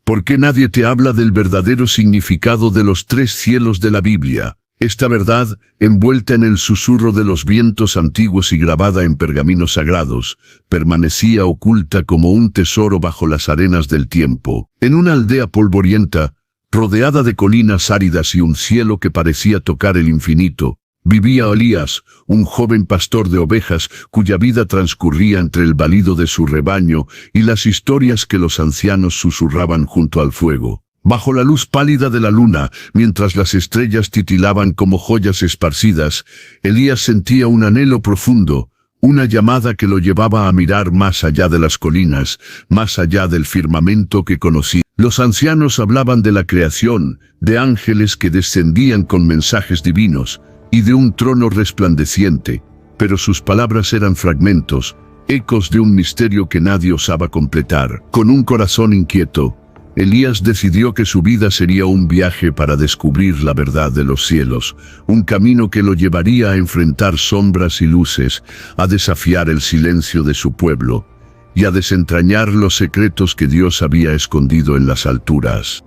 ¿Por qué nadie te habla del verdadero significado de los 3 cielos de la Biblia? Esta verdad, envuelta en el susurro de los vientos antiguos y grabada en pergaminos sagrados, permanecía oculta como un tesoro bajo las arenas del tiempo. En una aldea polvorienta, rodeada de colinas áridas y un cielo que parecía tocar el infinito, vivía Elías, un joven pastor de ovejas cuya vida transcurría entre el balido de su rebaño y las historias que los ancianos susurraban junto al fuego. Bajo la luz pálida de la luna, mientras las estrellas titilaban como joyas esparcidas, Elías sentía un anhelo profundo, una llamada que lo llevaba a mirar más allá de las colinas, más allá del firmamento que conocía. Los ancianos hablaban de la creación, de ángeles que descendían con mensajes divinos, y de un trono resplandeciente, pero sus palabras eran fragmentos, ecos de un misterio que nadie osaba completar. Con un corazón inquieto, Elías decidió que su vida sería un viaje para descubrir la verdad de los cielos, un camino que lo llevaría a enfrentar sombras y luces, a desafiar el silencio de su pueblo, y a desentrañar los secretos que Dios había escondido en las alturas.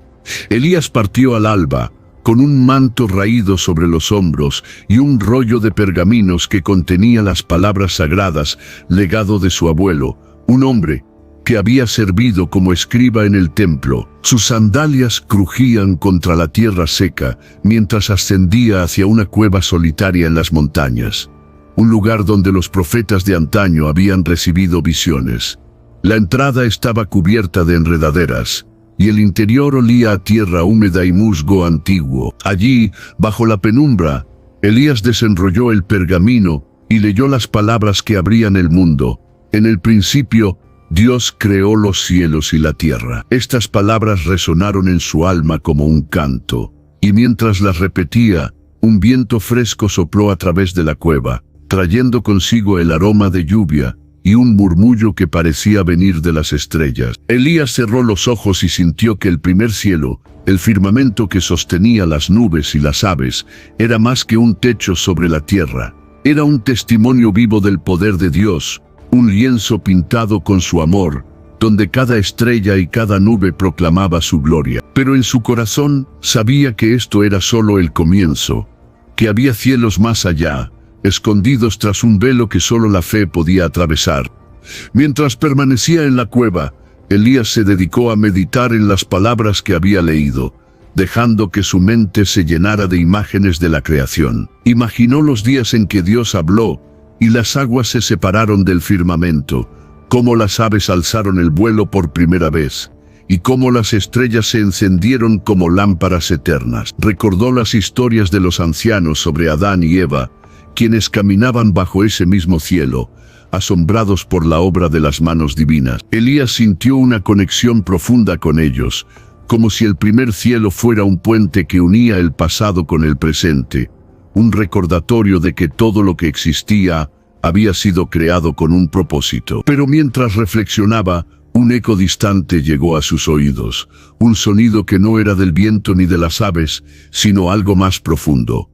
Elías partió al alba, con un manto raído sobre los hombros y un rollo de pergaminos que contenía las palabras sagradas, legado de su abuelo, un hombre que había servido como escriba en el templo. Sus sandalias crujían contra la tierra seca mientras ascendía hacia una cueva solitaria en las montañas, un lugar donde los profetas de antaño habían recibido visiones. La entrada estaba cubierta de enredaderas, y el interior olía a tierra húmeda y musgo antiguo. Allí, bajo la penumbra, Elías desenrolló el pergamino y leyó las palabras que abrían el mundo. En el principio, Dios creó los cielos y la tierra. Estas palabras resonaron en su alma como un canto, y mientras las repetía, un viento fresco sopló a través de la cueva, trayendo consigo el aroma de lluvia y un murmullo que parecía venir de las estrellas. Elías cerró los ojos y sintió que el primer cielo, el firmamento que sostenía las nubes y las aves, era más que un techo sobre la tierra. Era un testimonio vivo del poder de Dios, un lienzo pintado con su amor, donde cada estrella y cada nube proclamaba su gloria. Pero en su corazón sabía que esto era solo el comienzo, que había cielos más allá, escondidos tras un velo que solo la fe podía atravesar. Mientras permanecía en la cueva, Elías se dedicó a meditar en las palabras que había leído, dejando que su mente se llenara de imágenes de la creación. Imaginó los días en que Dios habló, y las aguas se separaron del firmamento, cómo las aves alzaron el vuelo por primera vez, y cómo las estrellas se encendieron como lámparas eternas. Recordó las historias de los ancianos sobre Adán y Eva, quienes caminaban bajo ese mismo cielo, asombrados por la obra de las manos divinas. Elías sintió una conexión profunda con ellos, como si el primer cielo fuera un puente que unía el pasado con el presente, un recordatorio de que todo lo que existía había sido creado con un propósito. Pero mientras reflexionaba, un eco distante llegó a sus oídos, un sonido que no era del viento ni de las aves, sino algo más profundo,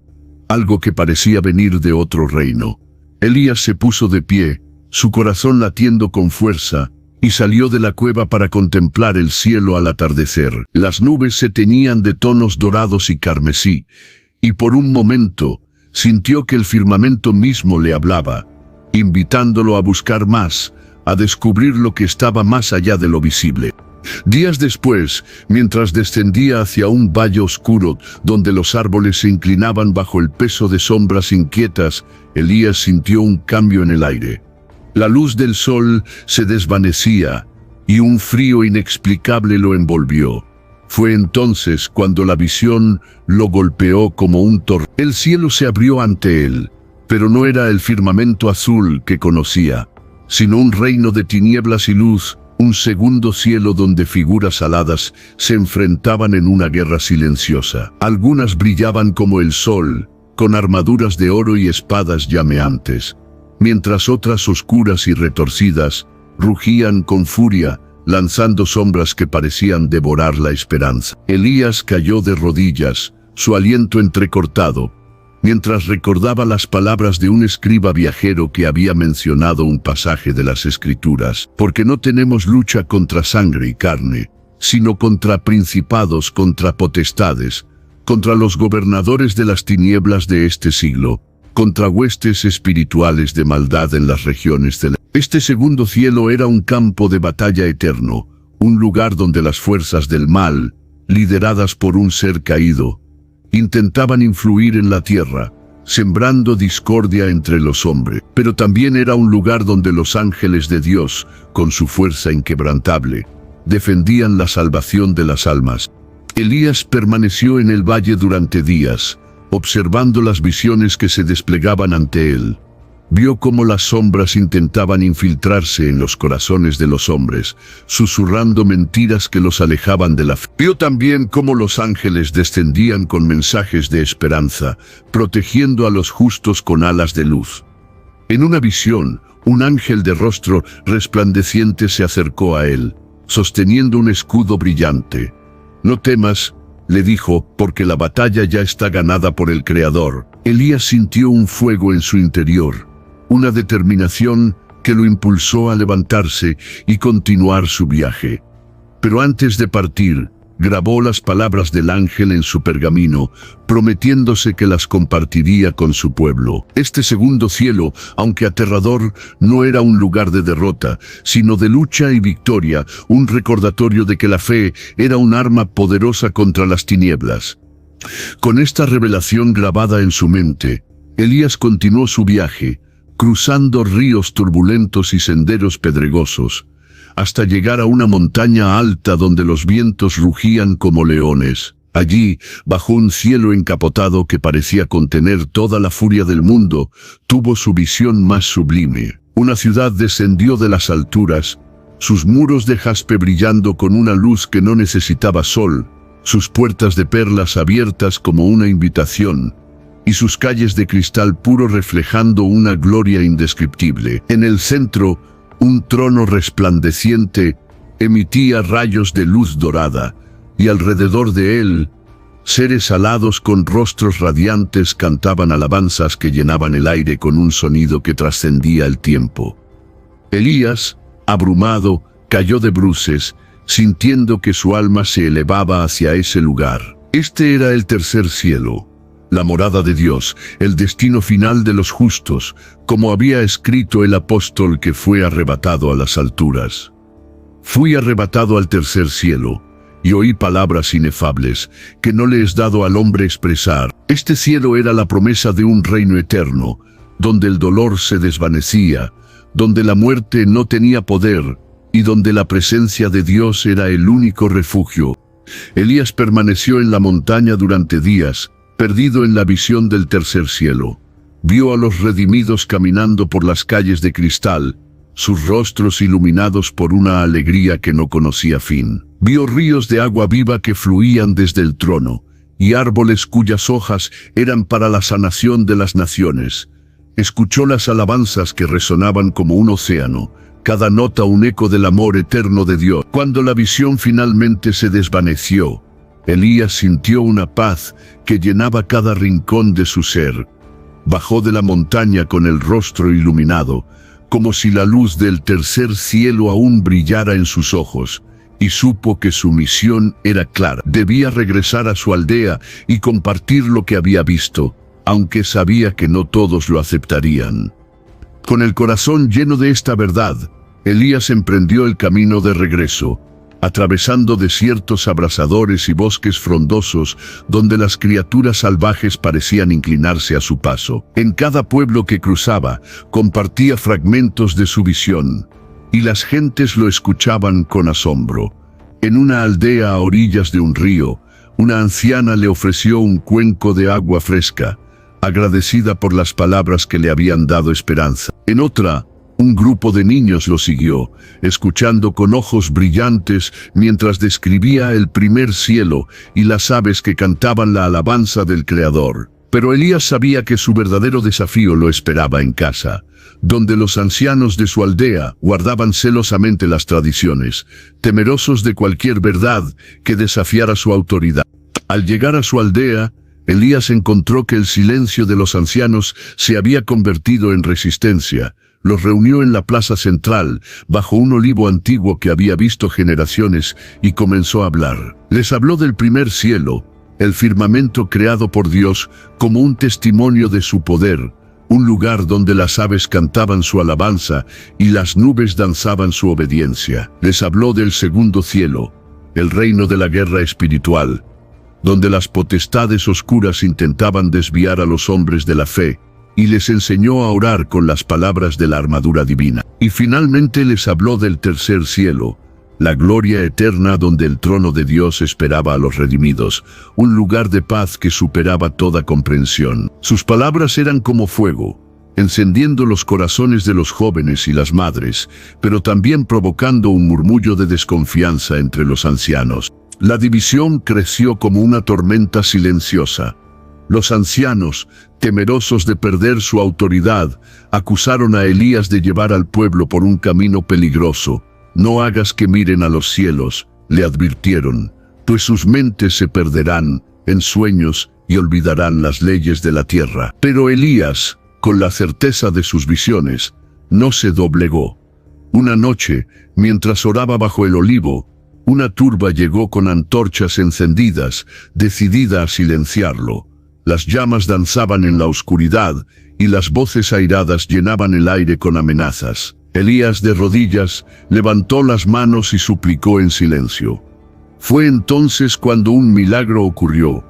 algo que parecía venir de otro reino. Elías se puso de pie, su corazón latiendo con fuerza, y salió de la cueva para contemplar el cielo al atardecer. Las nubes se teñían de tonos dorados y carmesí, y por un momento sintió que el firmamento mismo le hablaba, invitándolo a buscar más, a descubrir lo que estaba más allá de lo visible. Días después, mientras descendía hacia un valle oscuro donde los árboles se inclinaban bajo el peso de sombras inquietas, Elías sintió un cambio en el aire. La luz del sol se desvanecía y un frío inexplicable lo envolvió. Fue entonces cuando la visión lo golpeó como un tormento. El cielo se abrió ante él, pero no era el firmamento azul que conocía, sino un reino de tinieblas y luz, un segundo cielo donde figuras aladas se enfrentaban en una guerra silenciosa. Algunas brillaban como el sol, con armaduras de oro y espadas llameantes, mientras otras oscuras y retorcidas rugían con furia, lanzando sombras que parecían devorar la esperanza. Elías cayó de rodillas, su aliento entrecortado, mientras recordaba las palabras de un escriba viajero que había mencionado un pasaje de las Escrituras. Porque no tenemos lucha contra sangre y carne, sino contra principados, contra potestades, contra los gobernadores de las tinieblas de este siglo, contra huestes espirituales de maldad en las regiones celestes. Este segundo cielo era un campo de batalla eterno, un lugar donde las fuerzas del mal, lideradas por un ser caído, intentaban influir en la tierra, sembrando discordia entre los hombres. Pero también era un lugar donde los ángeles de Dios, con su fuerza inquebrantable, defendían la salvación de las almas. Elías permaneció en el valle durante días, observando las visiones que se desplegaban ante él. Vio cómo las sombras intentaban infiltrarse en los corazones de los hombres, susurrando mentiras que los alejaban de la fe. Vio también cómo los ángeles descendían con mensajes de esperanza, protegiendo a los justos con alas de luz. En una visión, un ángel de rostro resplandeciente se acercó a él, sosteniendo un escudo brillante. «No temas», le dijo, «porque la batalla ya está ganada por el Creador». Elías sintió un fuego en su interior, una determinación que lo impulsó a levantarse y continuar su viaje. Pero antes de partir, grabó las palabras del ángel en su pergamino, prometiéndose que las compartiría con su pueblo. Este segundo cielo, aunque aterrador, no era un lugar de derrota, sino de lucha y victoria, un recordatorio de que la fe era un arma poderosa contra las tinieblas. Con esta revelación grabada en su mente, Elías continuó su viaje, cruzando ríos turbulentos y senderos pedregosos, hasta llegar a una montaña alta donde los vientos rugían como leones. Allí, bajo un cielo encapotado que parecía contener toda la furia del mundo, tuvo su visión más sublime. Una ciudad descendió de las alturas, sus muros de jaspe brillando con una luz que no necesitaba sol, sus puertas de perlas abiertas como una invitación, y sus calles de cristal puro reflejando una gloria indescriptible. En el centro, un trono resplandeciente emitía rayos de luz dorada, y alrededor de él, seres alados con rostros radiantes cantaban alabanzas que llenaban el aire con un sonido que trascendía el tiempo. Elías, abrumado, cayó de bruces, sintiendo que su alma se elevaba hacia ese lugar. Este era el tercer cielo, la morada de Dios, el destino final de los justos, como había escrito el apóstol que fue arrebatado a las alturas. Fui arrebatado al tercer cielo, y oí palabras inefables, que no le es dado al hombre expresar. Este cielo era la promesa de un reino eterno, donde el dolor se desvanecía, donde la muerte no tenía poder, y donde la presencia de Dios era el único refugio. Elías permaneció en la montaña durante días, perdido en la visión del tercer cielo. Vio a los redimidos caminando por las calles de cristal, sus rostros iluminados por una alegría que no conocía fin. Vio ríos de agua viva que fluían desde el trono, y árboles cuyas hojas eran para la sanación de las naciones. Escuchó las alabanzas que resonaban como un océano, cada nota un eco del amor eterno de Dios. Cuando la visión finalmente se desvaneció, Elías sintió una paz que llenaba cada rincón de su ser. Bajó de la montaña con el rostro iluminado, como si la luz del tercer cielo aún brillara en sus ojos, y supo que su misión era clara. Debía regresar a su aldea y compartir lo que había visto, aunque sabía que no todos lo aceptarían. Con el corazón lleno de esta verdad, Elías emprendió el camino de regreso, atravesando desiertos abrasadores y bosques frondosos donde las criaturas salvajes parecían inclinarse a su paso. En cada pueblo que cruzaba, compartía fragmentos de su visión, y las gentes lo escuchaban con asombro. En una aldea a orillas de un río, una anciana le ofreció un cuenco de agua fresca, agradecida por las palabras que le habían dado esperanza. En otra, un grupo de niños lo siguió, escuchando con ojos brillantes mientras describía el primer cielo y las aves que cantaban la alabanza del Creador. Pero Elías sabía que su verdadero desafío lo esperaba en casa, donde los ancianos de su aldea guardaban celosamente las tradiciones, temerosos de cualquier verdad que desafiara su autoridad. Al llegar a su aldea, Elías encontró que el silencio de los ancianos se había convertido en resistencia, los reunió en la plaza central, bajo un olivo antiguo que había visto generaciones, y comenzó a hablar. Les habló del primer cielo, el firmamento creado por Dios como un testimonio de su poder, un lugar donde las aves cantaban su alabanza y las nubes danzaban su obediencia. Les habló del segundo cielo, el reino de la guerra espiritual, donde las potestades oscuras intentaban desviar a los hombres de la fe, y les enseñó a orar con las palabras de la armadura divina. Y finalmente les habló del tercer cielo, la gloria eterna donde el trono de Dios esperaba a los redimidos, un lugar de paz que superaba toda comprensión. Sus palabras eran como fuego, encendiendo los corazones de los jóvenes y las madres, pero también provocando un murmullo de desconfianza entre los ancianos. La división creció como una tormenta silenciosa. Los ancianos, temerosos de perder su autoridad, acusaron a Elías de llevar al pueblo por un camino peligroso. «No hagas que miren a los cielos», le advirtieron, «pues sus mentes se perderán en sueños y olvidarán las leyes de la tierra». Pero Elías, con la certeza de sus visiones, no se doblegó. Una noche, mientras oraba bajo el olivo, una turba llegó con antorchas encendidas, decidida a silenciarlo. Las llamas danzaban en la oscuridad y las voces airadas llenaban el aire con amenazas. Elías, de rodillas, levantó las manos y suplicó en silencio. Fue entonces cuando un milagro ocurrió.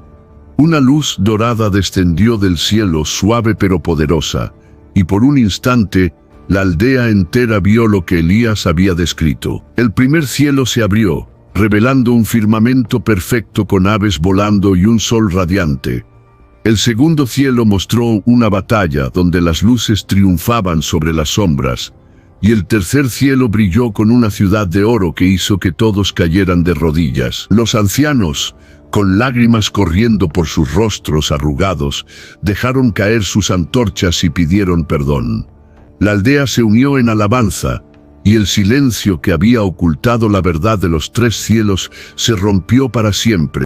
Una luz dorada descendió del cielo, suave pero poderosa, y por un instante, la aldea entera vio lo que Elías había descrito. El primer cielo se abrió, revelando un firmamento perfecto con aves volando y un sol radiante. El segundo cielo mostró una batalla donde las luces triunfaban sobre las sombras, y el tercer cielo brilló con una ciudad de oro que hizo que todos cayeran de rodillas. Los ancianos, con lágrimas corriendo por sus rostros arrugados, dejaron caer sus antorchas y pidieron perdón. La aldea se unió en alabanza, y el silencio que había ocultado la verdad de los tres cielos se rompió para siempre.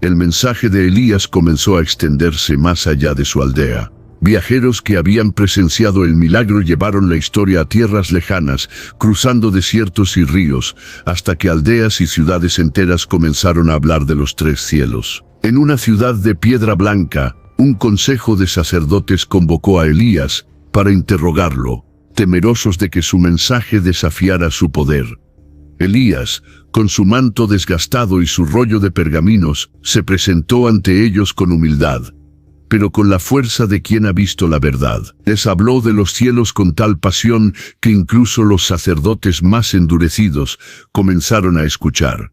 El mensaje de Elías comenzó a extenderse más allá de su aldea. Viajeros que habían presenciado el milagro llevaron la historia a tierras lejanas, cruzando desiertos y ríos, hasta que aldeas y ciudades enteras comenzaron a hablar de los tres cielos. En una ciudad de piedra blanca, un consejo de sacerdotes convocó a Elías para interrogarlo, temerosos de que su mensaje desafiara su poder. Elías, con su manto desgastado y su rollo de pergaminos, se presentó ante ellos con humildad, pero con la fuerza de quien ha visto la verdad. Les habló de los cielos con tal pasión que incluso los sacerdotes más endurecidos comenzaron a escuchar.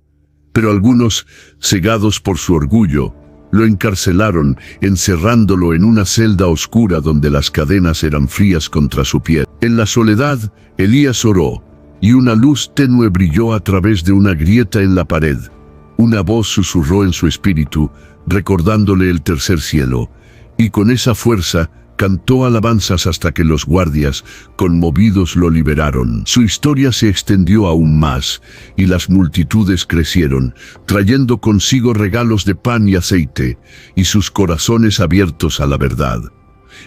Pero algunos, cegados por su orgullo, lo encarcelaron, encerrándolo en una celda oscura donde las cadenas eran frías contra su piel. En la soledad, Elías oró, y una luz tenue brilló a través de una grieta en la pared. Una voz susurró en su espíritu, recordándole el tercer cielo, y con esa fuerza cantó alabanzas hasta que los guardias, conmovidos, lo liberaron. Su historia se extendió aún más, y las multitudes crecieron, trayendo consigo regalos de pan y aceite, y sus corazones abiertos a la verdad.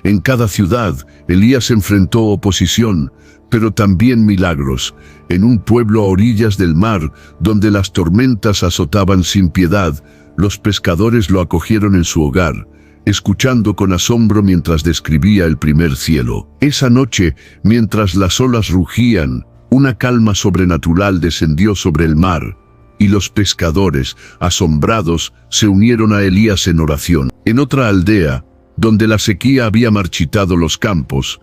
En cada ciudad, Elías enfrentó oposición, pero también milagros. En un pueblo a orillas del mar, donde las tormentas azotaban sin piedad, los pescadores lo acogieron en su hogar, escuchando con asombro mientras describía el primer cielo. Esa noche, mientras las olas rugían, una calma sobrenatural descendió sobre el mar, y los pescadores, asombrados, se unieron a Elías en oración. En otra aldea, donde la sequía había marchitado los campos,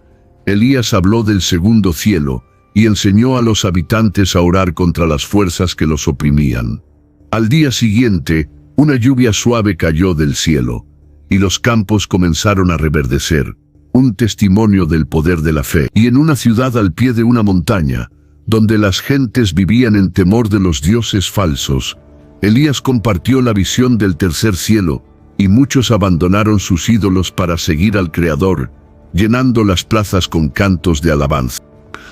Elías habló del segundo cielo y enseñó a los habitantes a orar contra las fuerzas que los oprimían. Al día siguiente, una lluvia suave cayó del cielo, y los campos comenzaron a reverdecer, un testimonio del poder de la fe. Y en una ciudad al pie de una montaña, donde las gentes vivían en temor de los dioses falsos, Elías compartió la visión del tercer cielo, y muchos abandonaron sus ídolos para seguir al Creador, llenando las plazas con cantos de alabanza.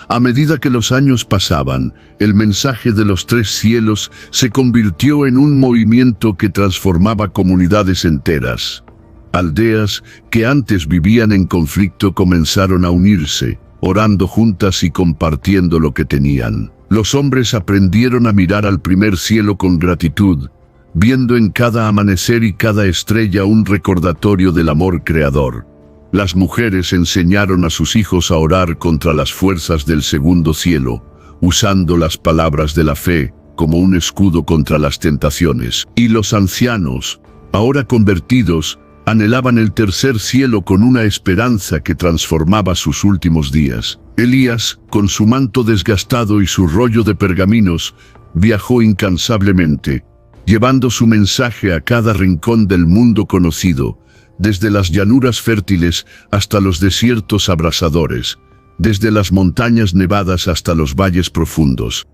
A medida que los años pasaban, el mensaje de los tres cielos se convirtió en un movimiento que transformaba comunidades enteras. Aldeas que antes vivían en conflicto comenzaron a unirse, orando juntas y compartiendo lo que tenían. Los hombres aprendieron a mirar al primer cielo con gratitud, viendo en cada amanecer y cada estrella un recordatorio del amor creador. Las mujeres enseñaron a sus hijos a orar contra las fuerzas del segundo cielo, usando las palabras de la fe como un escudo contra las tentaciones. Y los ancianos, ahora convertidos, anhelaban el tercer cielo con una esperanza que transformaba sus últimos días. Elías, con su manto desgastado y su rollo de pergaminos, viajó incansablemente, llevando su mensaje a cada rincón del mundo conocido, desde las llanuras fértiles hasta los desiertos abrasadores, desde las montañas nevadas hasta los valles profundos.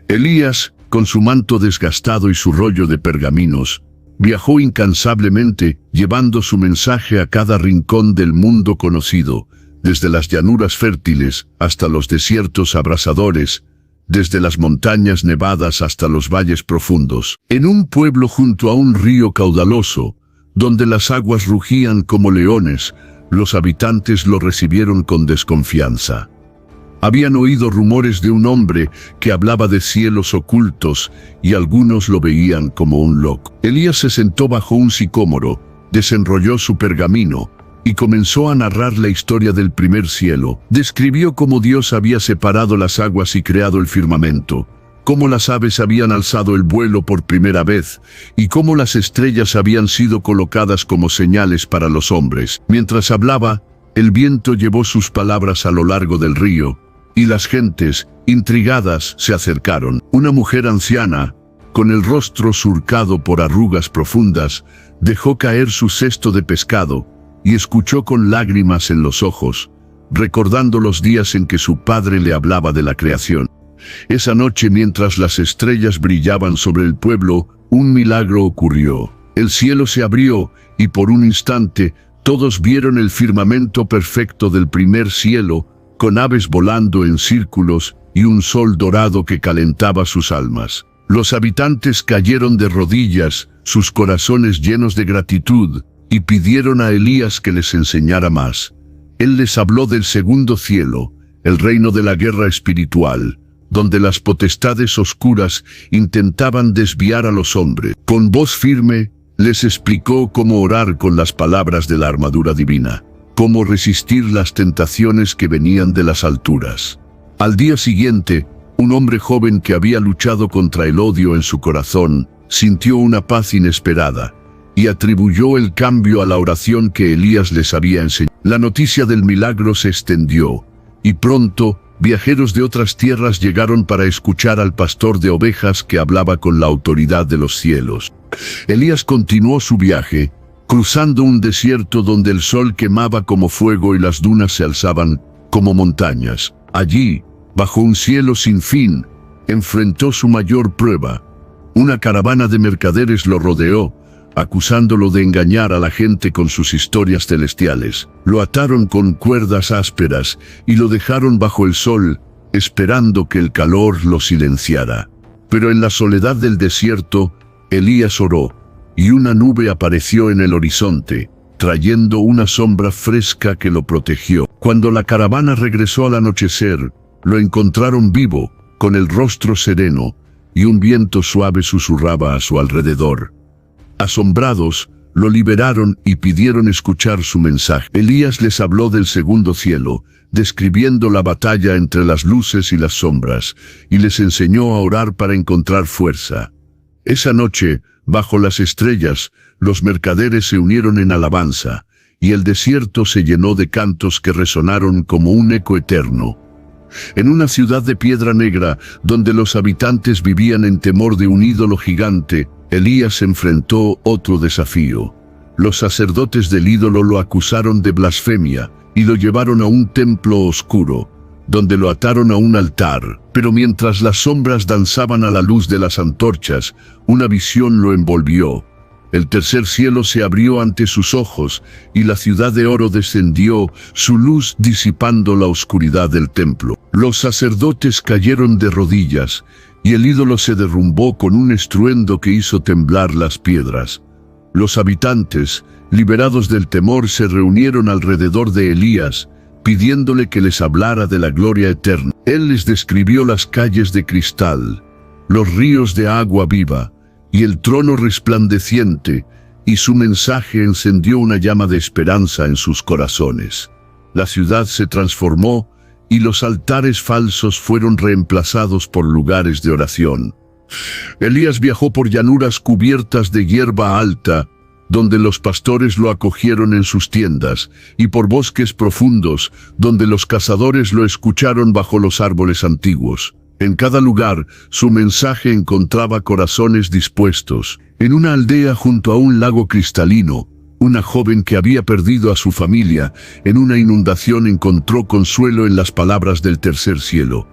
Elías, con su manto desgastado y su rollo de pergaminos, viajó incansablemente, llevando su mensaje a cada rincón del mundo conocido, desde las llanuras fértiles hasta los desiertos abrasadores, desde las montañas nevadas hasta los valles profundos. En un pueblo junto a un río caudaloso, donde las aguas rugían como leones, los habitantes lo recibieron con desconfianza. Habían oído rumores de un hombre que hablaba de cielos ocultos y algunos lo veían como un loco. Elías se sentó bajo un sicómoro, desenrolló su pergamino y comenzó a narrar la historia del primer cielo. Describió cómo Dios había separado las aguas y creado el firmamento, cómo las aves habían alzado el vuelo por primera vez y cómo las estrellas habían sido colocadas como señales para los hombres. Mientras hablaba, el viento llevó sus palabras a lo largo del río y las gentes, intrigadas, se acercaron. Una mujer anciana, con el rostro surcado por arrugas profundas, dejó caer su cesto de pescado y escuchó con lágrimas en los ojos, recordando los días en que su padre le hablaba de la creación. Esa noche, mientras las estrellas brillaban sobre el pueblo, un milagro ocurrió. El cielo se abrió y por un instante todos vieron el firmamento perfecto del primer cielo, con aves volando en círculos y un sol dorado que calentaba sus almas. Los habitantes cayeron de rodillas, sus corazones llenos de gratitud, y pidieron a Elías que les enseñara más. Él les habló del segundo cielo, el reino de la guerra espiritual, donde las potestades oscuras intentaban desviar a los hombres. Con voz firme, les explicó cómo orar con las palabras de la armadura divina, cómo resistir las tentaciones que venían de las alturas. Al día siguiente, un hombre joven que había luchado contra el odio en su corazón, sintió una paz inesperada, y atribuyó el cambio a la oración que Elías les había enseñado. La noticia del milagro se extendió, y pronto, viajeros de otras tierras llegaron para escuchar al pastor de ovejas que hablaba con la autoridad de los cielos. Elías continuó su viaje, cruzando un desierto donde el sol quemaba como fuego y las dunas se alzaban como montañas. Allí, bajo un cielo sin fin, enfrentó su mayor prueba. Una caravana de mercaderes lo rodeó, acusándolo de engañar a la gente con sus historias celestiales. Lo ataron con cuerdas ásperas y lo dejaron bajo el sol, esperando que el calor lo silenciara. Pero en la soledad del desierto, Elías oró, y una nube apareció en el horizonte, trayendo una sombra fresca que lo protegió. Cuando la caravana regresó al anochecer, lo encontraron vivo, con el rostro sereno, y un viento suave susurraba a su alrededor. Asombrados, lo liberaron y pidieron escuchar su mensaje. Elías les habló del segundo cielo, describiendo la batalla entre las luces y las sombras, y les enseñó a orar para encontrar fuerza. Esa noche, bajo las estrellas, los mercaderes se unieron en alabanza, y el desierto se llenó de cantos que resonaron como un eco eterno. En una ciudad de piedra negra, donde los habitantes vivían en temor de un ídolo gigante, Elías enfrentó otro desafío. Los sacerdotes del ídolo lo acusaron de blasfemia y lo llevaron a un templo oscuro, donde lo ataron a un altar. Pero mientras las sombras danzaban a la luz de las antorchas, una visión lo envolvió. El tercer cielo se abrió ante sus ojos y la ciudad de oro descendió, su luz disipando la oscuridad del templo. Los sacerdotes cayeron de rodillas y el ídolo se derrumbó con un estruendo que hizo temblar las piedras. Los habitantes, liberados del temor, se reunieron alrededor de Elías, pidiéndole que les hablara de la gloria eterna. Él les describió las calles de cristal, los ríos de agua viva y el trono resplandeciente, y su mensaje encendió una llama de esperanza en sus corazones. La ciudad se transformó y los altares falsos fueron reemplazados por lugares de oración. Elías viajó por llanuras cubiertas de hierba alta, donde los pastores lo acogieron en sus tiendas, y por bosques profundos, donde los cazadores lo escucharon bajo los árboles antiguos. En cada lugar, su mensaje encontraba corazones dispuestos. En una aldea junto a un lago cristalino, una joven que había perdido a su familia en una inundación encontró consuelo en las palabras del tercer cielo,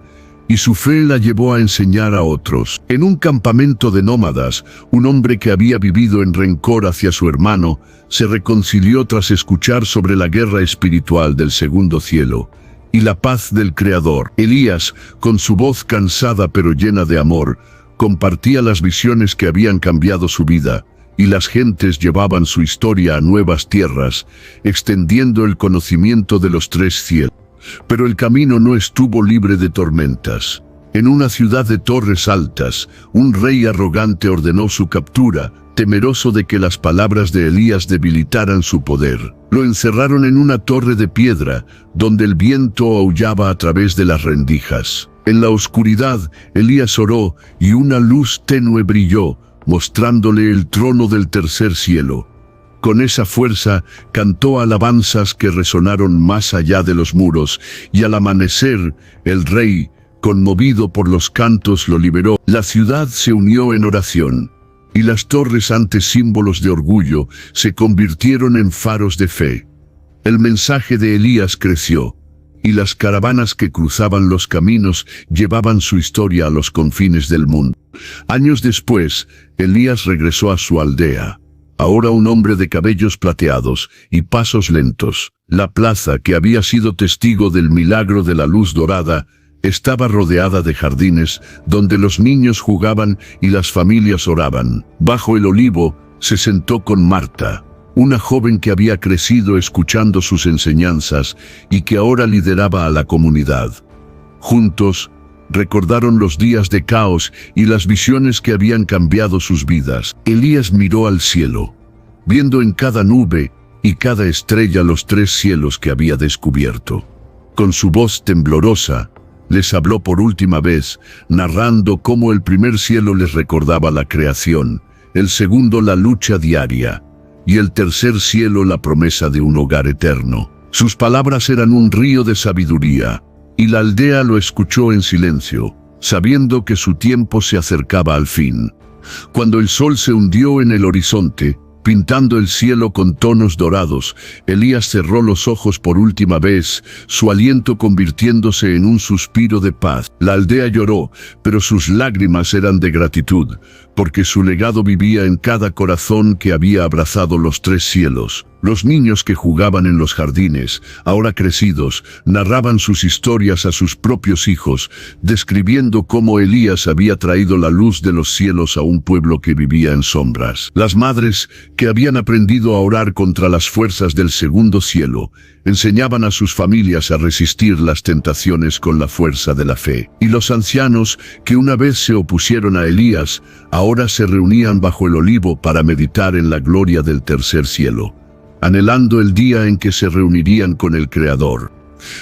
y su fe la llevó a enseñar a otros. En un campamento de nómadas, un hombre que había vivido en rencor hacia su hermano se reconcilió tras escuchar sobre la guerra espiritual del segundo cielo y la paz del Creador. Elías, con su voz cansada pero llena de amor, compartía las visiones que habían cambiado su vida, y las gentes llevaban su historia a nuevas tierras, extendiendo el conocimiento de los tres cielos. Pero el camino no estuvo libre de tormentas. En una ciudad de torres altas, un rey arrogante ordenó su captura, temeroso de que las palabras de Elías debilitaran su poder. Lo encerraron en una torre de piedra, donde el viento aullaba a través de las rendijas. En la oscuridad, Elías oró, y una luz tenue brilló, mostrándole el trono del tercer cielo. Con esa fuerza, cantó alabanzas que resonaron más allá de los muros, y al amanecer, el rey, conmovido por los cantos, lo liberó. La ciudad se unió en oración, y las torres, antes símbolos de orgullo, se convirtieron en faros de fe. El mensaje de Elías creció, y las caravanas que cruzaban los caminos llevaban su historia a los confines del mundo. Años después, Elías regresó a su aldea. Ahora un hombre de cabellos plateados y pasos lentos. La plaza, que había sido testigo del milagro de la luz dorada, estaba rodeada de jardines donde los niños jugaban y las familias oraban. Bajo el olivo se sentó con Marta, una joven que había crecido escuchando sus enseñanzas y que ahora lideraba a la comunidad. Juntos, recordaron los días de caos y las visiones que habían cambiado sus vidas. Elías miró al cielo, viendo en cada nube y cada estrella los tres cielos que había descubierto. Con su voz temblorosa, les habló por última vez, narrando cómo el primer cielo les recordaba la creación, el segundo la lucha diaria, y el tercer cielo la promesa de un hogar eterno. Sus palabras eran un río de sabiduría, y la aldea lo escuchó en silencio, sabiendo que su tiempo se acercaba al fin. Cuando el sol se hundió en el horizonte, pintando el cielo con tonos dorados, Elías cerró los ojos por última vez, su aliento convirtiéndose en un suspiro de paz. La aldea lloró, pero sus lágrimas eran de gratitud, porque su legado vivía en cada corazón que había abrazado los tres cielos. Los niños que jugaban en los jardines, ahora crecidos, narraban sus historias a sus propios hijos, describiendo cómo Elías había traído la luz de los cielos a un pueblo que vivía en sombras. Las madres, que habían aprendido a orar contra las fuerzas del segundo cielo, enseñaban a sus familias a resistir las tentaciones con la fuerza de la fe. Y los ancianos, que una vez se opusieron a Elías, ahora se reunían bajo el olivo para meditar en la gloria del tercer cielo, anhelando el día en que se reunirían con el Creador.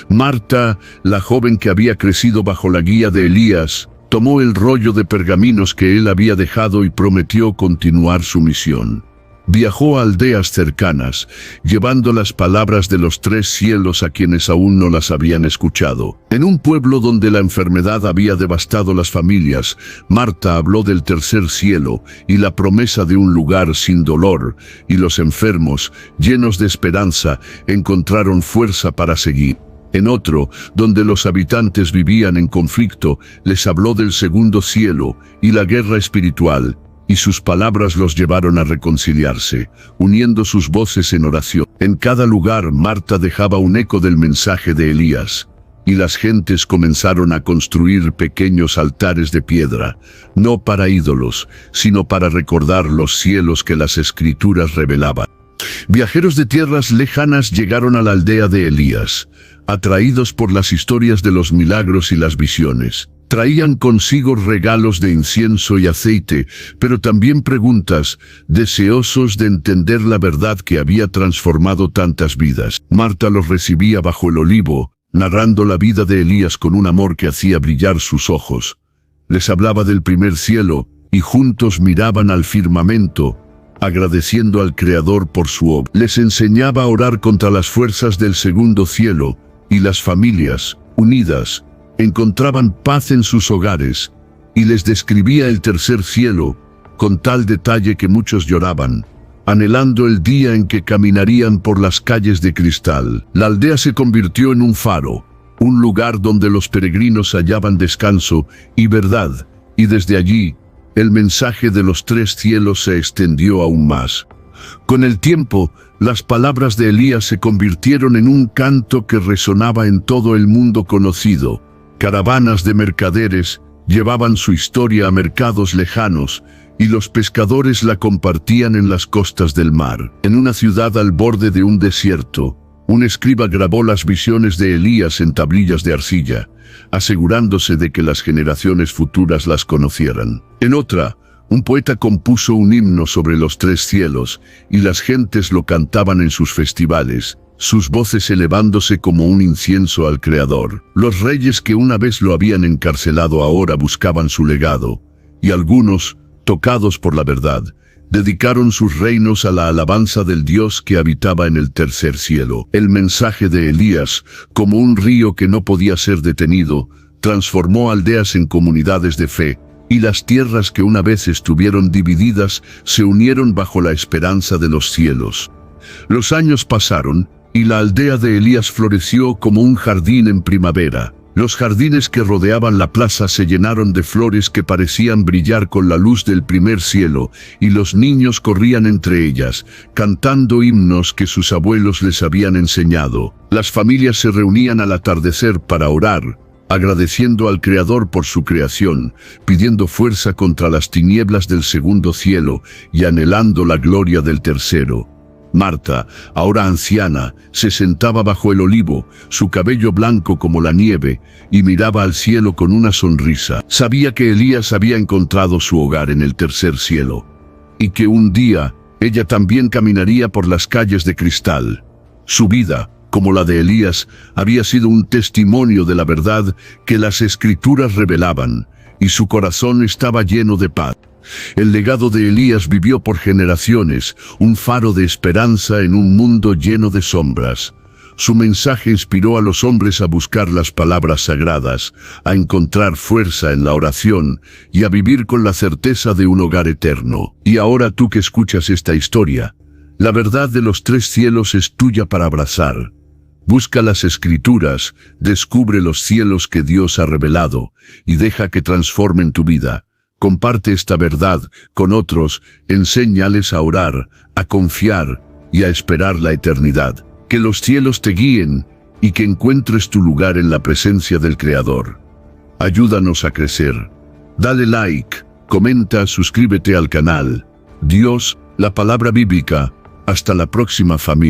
Marta, la joven que había crecido bajo la guía de Elías, tomó el rollo de pergaminos que él había dejado y prometió continuar su misión. Viajó a aldeas cercanas, llevando las palabras de los tres cielos a quienes aún no las habían escuchado. En un pueblo donde la enfermedad había devastado las familias, Marta habló del tercer cielo y la promesa de un lugar sin dolor, y los enfermos, llenos de esperanza, encontraron fuerza para seguir. En otro, donde los habitantes vivían en conflicto, les habló del segundo cielo y la guerra espiritual, y sus palabras los llevaron a reconciliarse, uniendo sus voces en oración. En cada lugar Marta dejaba un eco del mensaje de Elías, y las gentes comenzaron a construir pequeños altares de piedra, no para ídolos, sino para recordar los cielos que las Escrituras revelaban. Viajeros de tierras lejanas llegaron a la aldea de Elías, atraídos por las historias de los milagros y las visiones. Traían consigo regalos de incienso y aceite, pero también preguntas, deseosos de entender la verdad que había transformado tantas vidas. Marta los recibía bajo el olivo, narrando la vida de Elías con un amor que hacía brillar sus ojos. Les hablaba del primer cielo, y juntos miraban al firmamento, agradeciendo al Creador por su obra. Les enseñaba a orar contra las fuerzas del segundo cielo, y las familias, unidas, encontraban paz en sus hogares, y les describía el tercer cielo, con tal detalle que muchos lloraban, anhelando el día en que caminarían por las calles de cristal. La aldea se convirtió en un faro, un lugar donde los peregrinos hallaban descanso y verdad, y desde allí, el mensaje de los tres cielos se extendió aún más. Con el tiempo, las palabras de Elías se convirtieron en un canto que resonaba en todo el mundo conocido. Caravanas de mercaderes llevaban su historia a mercados lejanos, y los pescadores la compartían en las costas del mar. En una ciudad al borde de un desierto, un escriba grabó las visiones de Elías en tablillas de arcilla, asegurándose de que las generaciones futuras las conocieran. En otra, un poeta compuso un himno sobre los tres cielos, y las gentes lo cantaban en sus festivales, sus voces elevándose como un incienso al Creador. Los reyes que una vez lo habían encarcelado ahora buscaban su legado, y algunos, tocados por la verdad, dedicaron sus reinos a la alabanza del Dios que habitaba en el tercer cielo. El mensaje de Elías, como un río que no podía ser detenido, transformó aldeas en comunidades de fe, y las tierras que una vez estuvieron divididas se unieron bajo la esperanza de los cielos. Los años pasaron, y la aldea de Elías floreció como un jardín en primavera. Los jardines que rodeaban la plaza se llenaron de flores que parecían brillar con la luz del primer cielo, y los niños corrían entre ellas, cantando himnos que sus abuelos les habían enseñado. Las familias se reunían al atardecer para orar, agradeciendo al Creador por su creación, pidiendo fuerza contra las tinieblas del segundo cielo y anhelando la gloria del tercero. Marta, ahora anciana, se sentaba bajo el olivo, su cabello blanco como la nieve, y miraba al cielo con una sonrisa. Sabía que Elías había encontrado su hogar en el tercer cielo, y que un día ella también caminaría por las calles de cristal. Su vida, como la de Elías, había sido un testimonio de la verdad que las Escrituras revelaban, y su corazón estaba lleno de paz. El legado de Elías vivió por generaciones, un faro de esperanza en un mundo lleno de sombras. Su mensaje inspiró a los hombres a buscar las palabras sagradas, a encontrar fuerza en la oración y a vivir con la certeza de un hogar eterno. Y ahora tú que escuchas esta historia, la verdad de los tres cielos es tuya para abrazar. Busca las Escrituras, descubre los cielos que Dios ha revelado y deja que transformen tu vida. Comparte esta verdad con otros, enséñales a orar, a confiar y a esperar la eternidad. Que los cielos te guíen y que encuentres tu lugar en la presencia del Creador. Ayúdanos a crecer. Dale like, comenta, suscríbete al canal. Dios, la palabra bíblica. Hasta la próxima, familia.